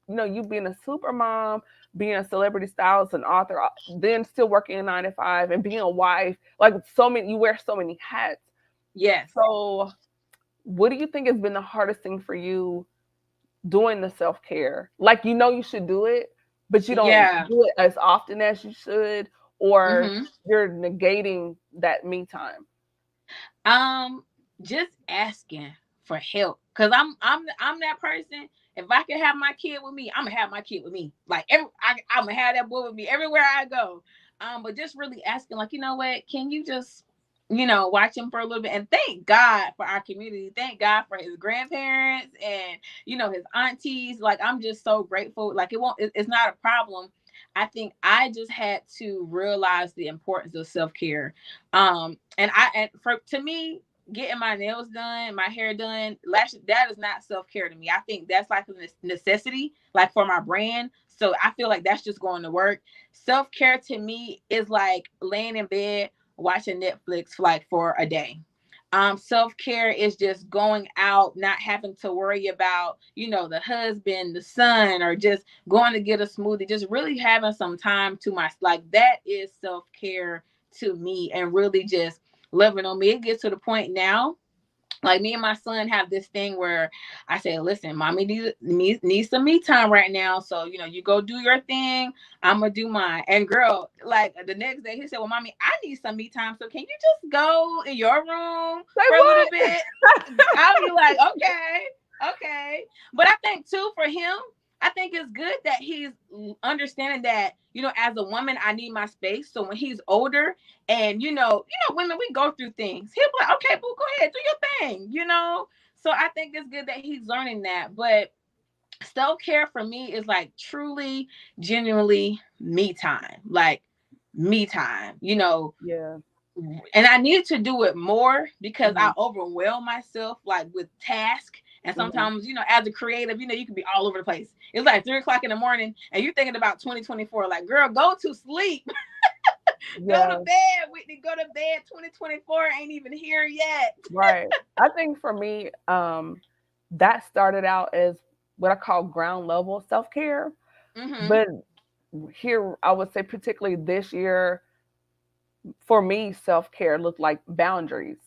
you being a super mom, being a celebrity stylist and author, then still working a 9 to 5 and being a wife, like so many, you wear so many hats. Yes. So what do you think has been the hardest thing for you doing the self care? Like you should do it, but you don't Yeah. do it as often as you should, or Mm-hmm. you're negating that me time. Um, just asking for help. Cause I'm that person. If I can have my kid with me, I'm gonna have my kid with me. Like I'm gonna have that boy with me everywhere I go. But just really asking, like, you know what, can you just, watch him for a little bit? And thank God for our community. Thank God for his grandparents and his aunties. Like, I'm just so grateful. Like, it's not a problem. I think I just had to realize the importance of self-care. And for to me, getting my nails done, my hair done, lashes, that is not self-care to me. I think that's like a necessity, like for my brand. So I feel like that's just going to work. Self-care to me is like laying in bed watching Netflix like for a day. Self-care is just going out, not having to worry about, the husband, the son, or just going to get a smoothie, just really having some time to my, like, that is self-care to me, and really just loving on me. It gets to the point now, like me and my son have this thing where I say, "Listen, mommy needs some me time right now. So, you go do your thing. I'm going to do mine." And girl, like the next day, he said, "Well, mommy, I need some me time. So can you just go in your room Say for a little what? bit?" I'll be like, "Okay, okay." But I think too, for him, I think it's good that he's understanding that, as a woman, I need my space. So when he's older, and women, we go through things. He'll be like, "Okay, boo, go ahead, do your thing." So I think it's good that he's learning that. But self-care for me is like truly, genuinely me time. Like me time. Yeah. And I need to do it more because Hmm. I overwhelm myself like with task. And Hmm. sometimes, as a creative, you can be all over the place. It's like 3 o'clock in the morning and you're thinking about 2024. Like, girl, go to sleep. Go to Yeah, bed, Whitney. Go to bed. 2024 ain't even here yet. right. I think for me, that started out as what I call ground level self care. Mm-hmm. But here, I would say, particularly this year, for me, self care looked like boundaries,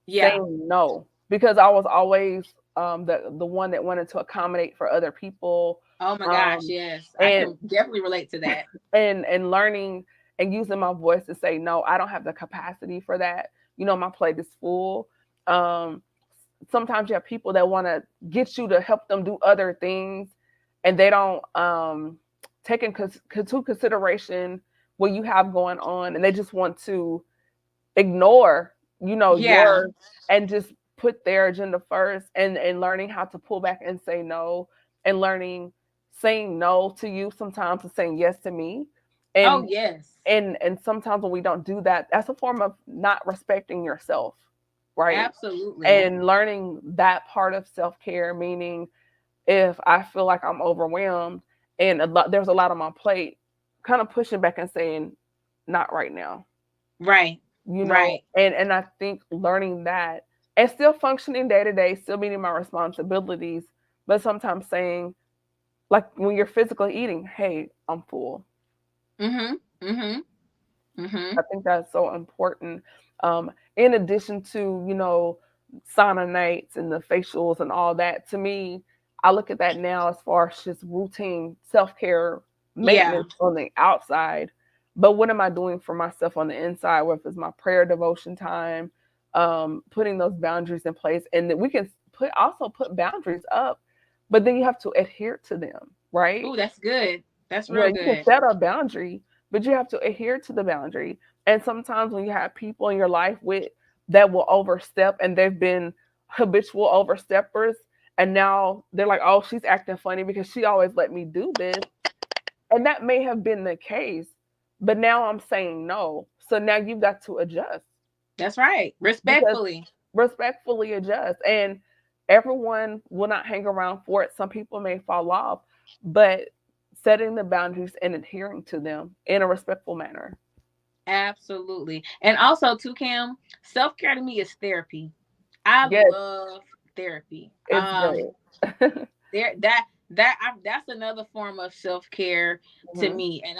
Yeah. saying no, because I was always the one that wanted to accommodate for other people, Oh my gosh, um, yes. I and can definitely relate to that. and learning and using my voice to say no, I don't have the capacity for that. My plate is full. Um, Sometimes you have people that want to get you to help them do other things, and they don't take into consideration what you have going on, and they just want to ignore Yeah. yours and just put their agenda first, and learning how to pull back and say no, and learning saying no to you sometimes is saying yes to me. Oh and yes. and sometimes when we don't do that, that's a form of not respecting yourself, right? Absolutely. And learning that part of self-care, meaning if I feel like I'm overwhelmed and there's a lot on my plate, kind of pushing back and saying not right now, Right. Right. and I think learning that and still functioning day to day, still meeting my responsibilities, but sometimes saying, like when you're physically eating, hey, I'm full. Mm-hmm. Mm-hmm. Mm-hmm. I think that's so important. In addition to, sauna nights and the facials and all that, to me, I look at that now as far as just routine self care Yeah. maintenance on the outside. But what am I doing for myself on the inside? Whether it's my prayer devotion time, putting those boundaries in place, and that we can put boundaries up, but then you have to adhere to them, right? Oh, that's good. That's Yeah, real you can good. set a boundary, but you have to adhere to the boundary. And sometimes when you have people in your life with that will overstep, and they've been habitual oversteppers, and now they're like, "Oh, she's acting funny because she always let me do this." And that may have been the case, but now I'm saying no. So now you've got to adjust, That's right. because Respectfully. respectfully adjust. And everyone will not hang around for it. Some people may fall off, but setting the boundaries and adhering to them in a respectful manner. Absolutely. And also too, Cam, self-care to me is therapy. I Yes, love therapy. it's great. That's another form of self-care to Mhm. me. And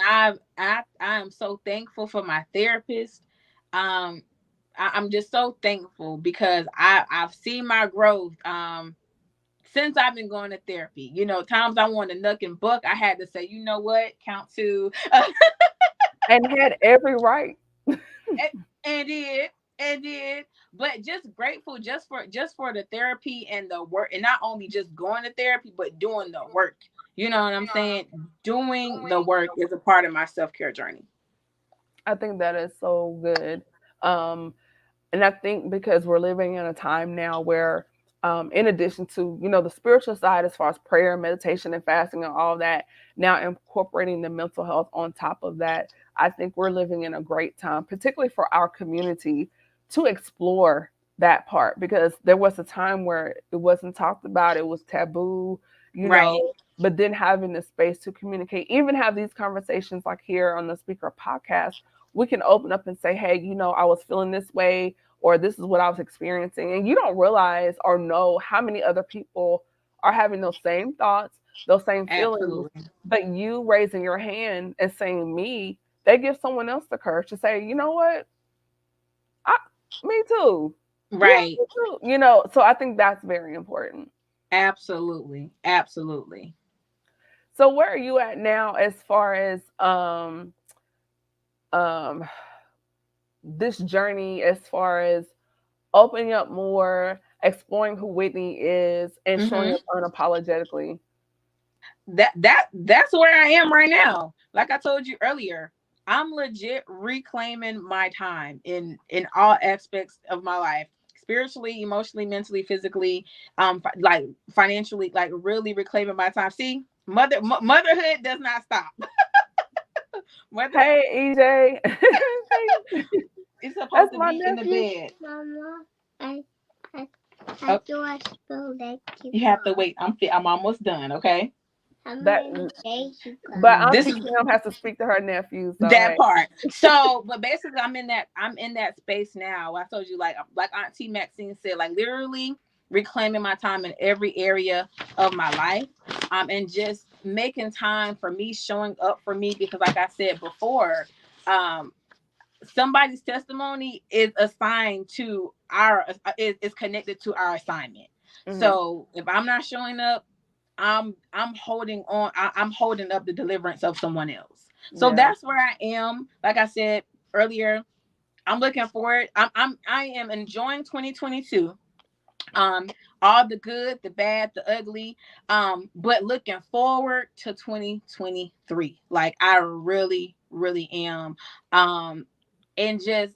I am so thankful for my therapist. Um I'm just so thankful because I've seen my growth since I've been going to therapy. Times I wanted to nuck and buck, I had to say, you know what, count to And had every right. and, and did and did. But just grateful just for the therapy and the work, and not only just going to therapy but doing the work. You know what I'm saying? Doing the work is a part of my self-care journey. I think that is so good. Um, and I think because we're living in a time now where, in addition to, the spiritual side, as far as prayer, meditation, and fasting and all that, now incorporating the mental health on top of that, I think we're living in a great time, particularly for our community, to explore that part, because there was a time where it wasn't talked about, it was taboo, you Right. know. But then having the space to communicate, even have these conversations like here on the Speaker podcast, we can open up and say, hey, I was feeling this way, or this is what I was experiencing. And you don't realize or know how many other people are having those same thoughts, those same feelings. Absolutely. But you raising your hand and saying me, they give someone else the courage to say, you know what? I, me too. Yeah, Right. me too. So I think that's very important. Absolutely. Absolutely. So where are you at now as far as um this journey, as far as opening up more, exploring who Whitney is, and showing Hmm. up unapologetically? That's where I am right now. Like I told you earlier, I'm legit reclaiming my time in all aspects of my life, spiritually, emotionally, mentally, physically, like financially, like really reclaiming my time. See, motherhood does not stop. Mother Hey, EJ. Hey, is supposed that's to my be in the nephew. bed. Mama, I Oh, do I spill that you have to keyboard? wait. I'm almost done. Okay. That, but This Auntie Kim has to speak to her nephew. So that hey, part. So, but basically, I'm in that space now. I told you, like Auntie Maxine said, like literally reclaiming my time in every area of my life, and just making time for me, showing up for me, because like I said before, um, somebody's testimony is assigned to our is connected to our assignment. mm-hmm. So if I'm not showing up, I'm holding on. I'm holding up the deliverance of someone else. So Yeah, that's where I am. Like I said earlier, I'm looking forward. I am enjoying 2022. Um, all the good, the bad, the ugly. But looking forward to 2023. Like I really, really am. And just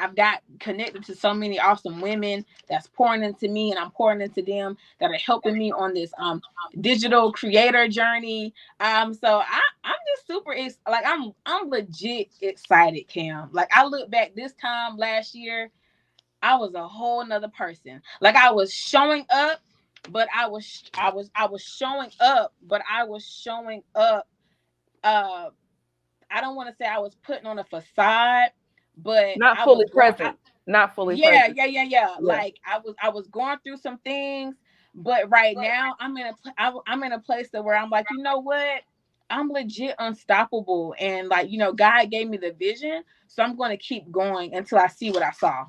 I've got connected to so many awesome women that's pouring into me, and I'm pouring into them, that are helping me on this digital creator journey. So I'm just like I'm legit excited, Cam. Like I look back this time last year, I was a whole nother person. Like I was showing up, but I was showing up, but I was showing up. Uh, I don't want to say I was putting on a facade, but not I was fully going. present. Not fully Yeah, present. yeah, yeah, yeah. Yeah, Like I was going through some things, but right now I'm in a place that where I'm like, you know what? I'm legit unstoppable, and like God gave me the vision, so I'm going to keep going until I see what I saw.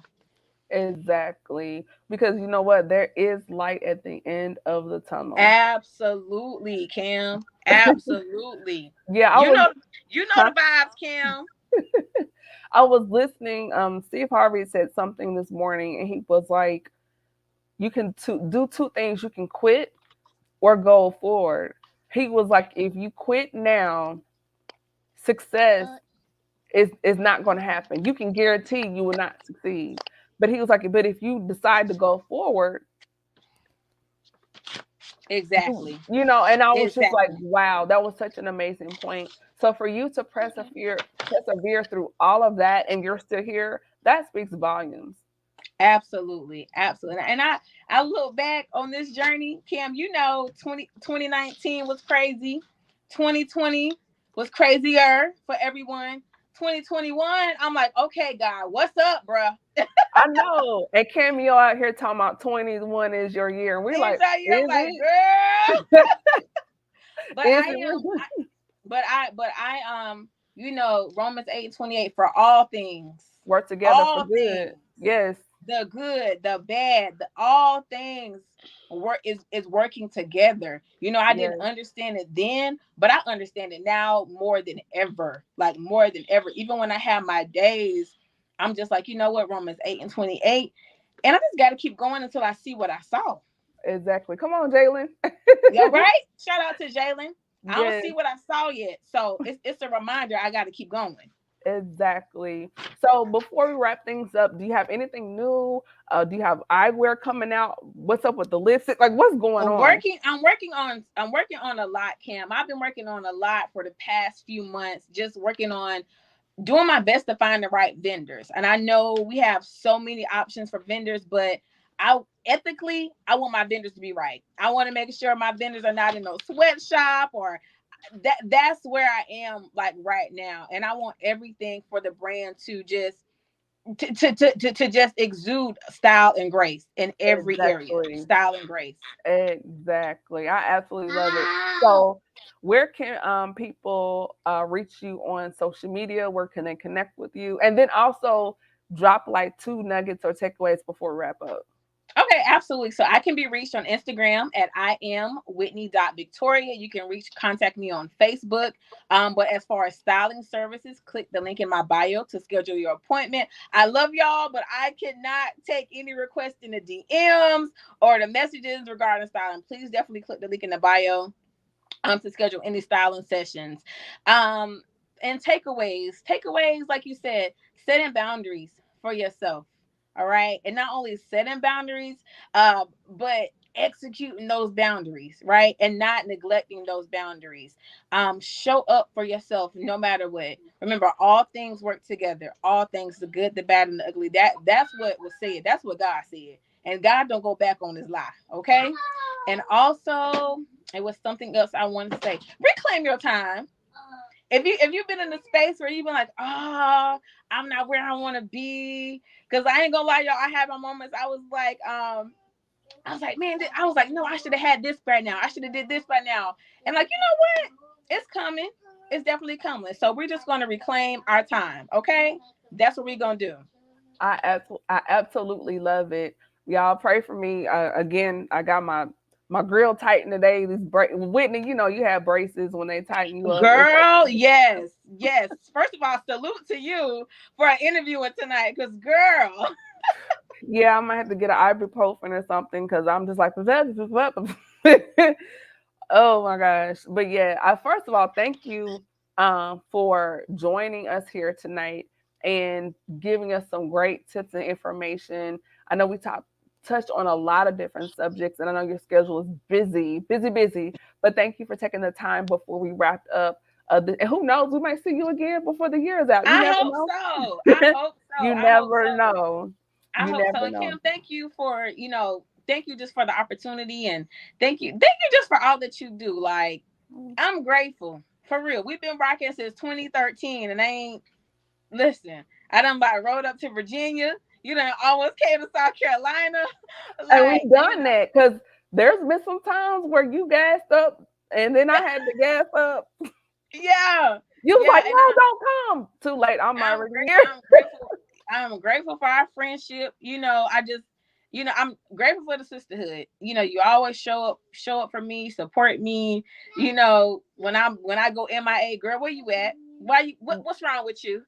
exactly. Because you know what, there is light at the end of the tunnel. Absolutely, Cam. Absolutely. Yeah, I You was. know, you know Huh? the vibes, Cam. I was listening. Steve Harvey said something this morning, and he was like, "You can do two things. You can quit or go forward." He was like, "If you quit now, success is not going to happen. You can guarantee you will not succeed." But he was like, "But if you decide to go forward, Exactly. you know." And I was just like, Exactly. "Wow, that was such an amazing point." So for you to persevere through all of that, and you're still here, that speaks volumes. Absolutely. Absolutely. And I look back on this journey, Cam, 2019 was crazy. 2020 was crazier for everyone. 2021, I'm like, okay, God, what's up, bruh? I know. And Cameo out here talking about 21 is your year. And we're It's like, out here, I'm is like, it? girl. But Is I it am really? Romans 8:28, for all things, Work together for all good. things, Yes, the good, the bad, all things is working together. I didn't yes, understand it then, but I understand it now more than ever. Like more than ever. Even when I have my days, I'm just like, you know what, Romans 8:28. And I just gotta keep going until I see what I saw. exactly. Come on, Jalen. Yeah, right? Shout out to Jalen. I don't Yes, see what I saw yet. So it's a reminder I gotta keep going. exactly. So before we wrap things up, do you have anything new? Do you have eyewear coming out? What's up with the lipstick? Like, what's going on? I'm working on a lot, Cam. I've been working on a lot for the past few months, just working on doing my best to find the right vendors. And I know we have so many options for vendors, but I want my vendors to be right. I want to make sure my vendors are not in no sweatshop, or that's where I am like right now. And I want everything for the brand to just to just exude style and grace in every area. Exactly. Style and grace. Exactly. I absolutely love it. So, where can people reach you on social media? Where can they connect with you? And then also drop like two nuggets or takeaways before we wrap up. Okay, absolutely. So I can be reached on Instagram at I am Whitney.Victoria. You can contact me on Facebook. But as far as styling services, click the link in my bio to schedule your appointment. I love y'all, but I cannot take any requests in the DMs or the messages regarding styling. Please definitely click the link in the bio to schedule any styling sessions. Um, and takeaways, like you said, setting boundaries for yourself. All right. And not only setting boundaries, but executing those boundaries, right? And not neglecting those boundaries. Show up for yourself no matter what. Remember, all things work together. All things, the good, the bad, and the ugly. That's what was said. That's what God said. And God don't go back on his lie. Okay. And also, it was something else I wanted to say. Reclaim your time. If you've been in a space where you've been like, oh, I'm not where I want to be, because I ain't gonna lie, y'all, I had my moments. I was like, man, I was like, no, I should have had this by now. I should have did this by now. And like, you know what? It's coming. It's definitely coming. So we're just gonna reclaim our time. Okay, that's what we're gonna do. I absolutely love it. Y'all pray for me. Again, I got my grill tightened today. Whitney, you know you have braces when they tighten you up. It's like, Girl, yes, yes. First of all, salute to you for interviewing tonight, because girl, yeah, I might have to get an ibuprofen or something because I'm just like, oh my gosh. But yeah, first of all, thank you for joining us here tonight and giving us some great tips and information. I know we touched on a lot of different subjects, and I know your schedule is busy, busy, busy. But thank you for taking the time before we wrapped up. And who knows, we might see you again before the year is out. You I never hope know. so. I hope so. You I hope never so. know. I You hope so. never And know. Kim, thank you for, thank you just for the opportunity, and thank you just for all that you do. Like, I'm grateful for real. We've been rocking since 2013, and I ain't listen. I done about rode up to Virginia. You done almost came to South Carolina. And Like, we've done that because there's been some times where you gassed up and then I had to gas up. yeah, You was yeah, like, and no, don't come. Too late. I'm already here. I'm grateful. I'm grateful for our friendship. I just, I'm grateful for the sisterhood. You always show up for me, support me. When I go MIA, girl, where you at? Why you? What's wrong with you?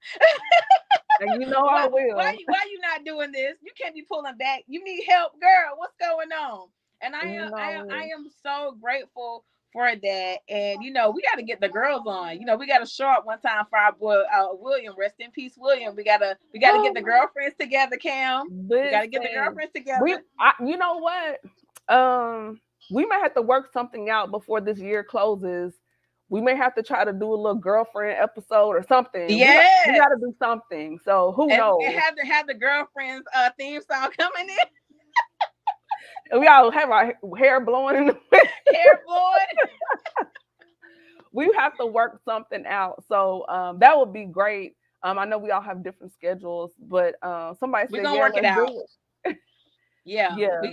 And you know I will. Why you not doing this? You can't be pulling back. You need help, girl. What's going on? And You know I I will. am so grateful for that. And we got to get the girls on. We got to show up one time for our boy William. Rest in peace, William. We gotta get Oh the my girlfriends together, Cam. We got to get the listen. girlfriends together. You know what? Um, we might have to work something out before this year closes. We may have to try to do a little girlfriend episode or something. We Yes. got to do something. So who And knows? have the girlfriends theme song coming in. We all have our hair blowing in the wind. Hair boy. We have to work something out. So that would be great. I know we all have different schedules, but somebody We're said, gonna yeah, work it let's out. do it. Yeah, Yeah. we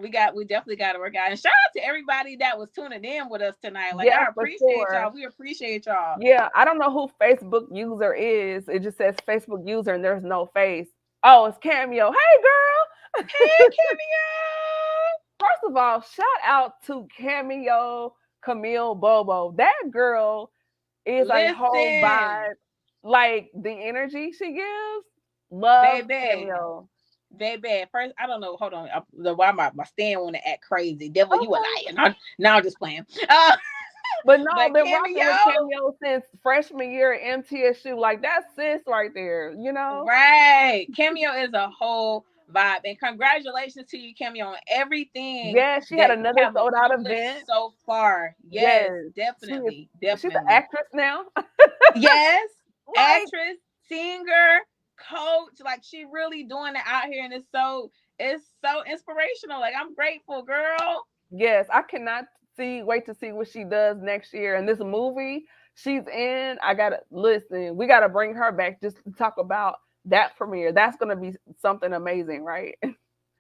definitely gotta work out. And shout out to everybody that was tuning in with us tonight. Like, Yeah, I for appreciate sure. y'all. We appreciate y'all. Yeah, I don't know who Facebook user is. It just says Facebook user and there's no face. Oh, it's Cameo. Hey, girl. Hey, Cameo. First of all, shout out to Cameo Camille Bobo. That girl is a whole Listen, vibe. Like the energy she gives, love baby. Cameo. Baby, first, I don't know. Hold on. Why my stand want to act crazy? Devil, you a Okay. liar. Now I'm just playing. Uh, But no, but been rocking with Cameo, Cameo since freshman year at MTSU. Like that's sis right there. right. Cameo is a whole vibe. And congratulations to you, Cameo, on everything Yeah, she had that you another have sold out event. accomplished so far. Yes, Yes, she is. definitely. She's an Definitely. actress now. Yes, Like, actress, singer, coach. Like, she really doing it out here. And it's so inspirational. Like, I'm grateful, girl. yes, I cannot wait to see what she does next year. And this movie she's in, I gotta listen. We gotta bring her back just to talk about that premiere. That's gonna be something amazing, right?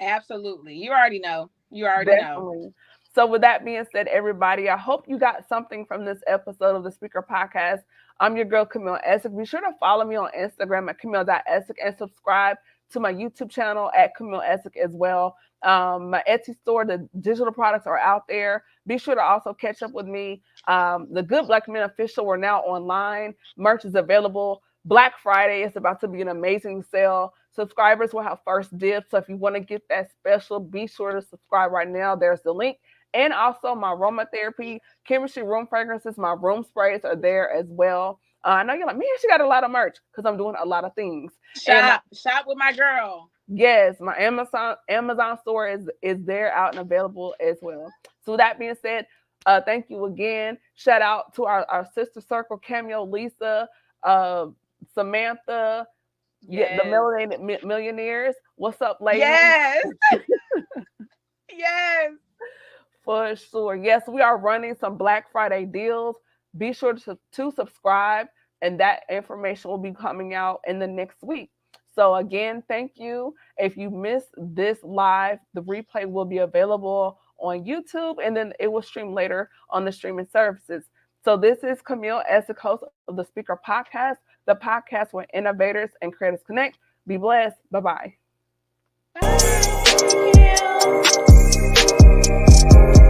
Absolutely. You already know. You already know. Definitely. So, with that being said, everybody, I hope you got something from this episode of the Speaker Podcast. I'm your girl, Camille Essick. Be sure to follow me on Instagram at Camille.Essick and subscribe to my YouTube channel at Camille Essick as well. My Etsy store, the digital products are out there. Be sure to also catch up with me. The Good Black Men Official, we're now online. Merch is available. Black Friday is about to be an amazing sale. Subscribers will have first dibs. So if you want to get that special, be sure to subscribe right now. There's the link. And also my aromatherapy, chemistry room fragrances, my room sprays are there as well. I know you're like, man, she got a lot of merch because I'm doing a lot of things. And Shop with my girl. yes, my Amazon store is there out and available as well. So with that being said, thank you again. Shout out to our sister circle, Cameo, Lisa, uh, Samantha, yeah, the Yes. melanated millionaires. What's up, ladies? Yes. Yes. For sure. Yes, we are running some Black Friday deals. Be sure to subscribe, and that information will be coming out in the next week. So, again, thank you. If you missed this live, the replay will be available on YouTube, and then it will stream later on the streaming services. So, this is Camille as the host of the Speaker Podcast, the podcast where innovators and creators connect. Be blessed. Bye bye. Bye. Thank you.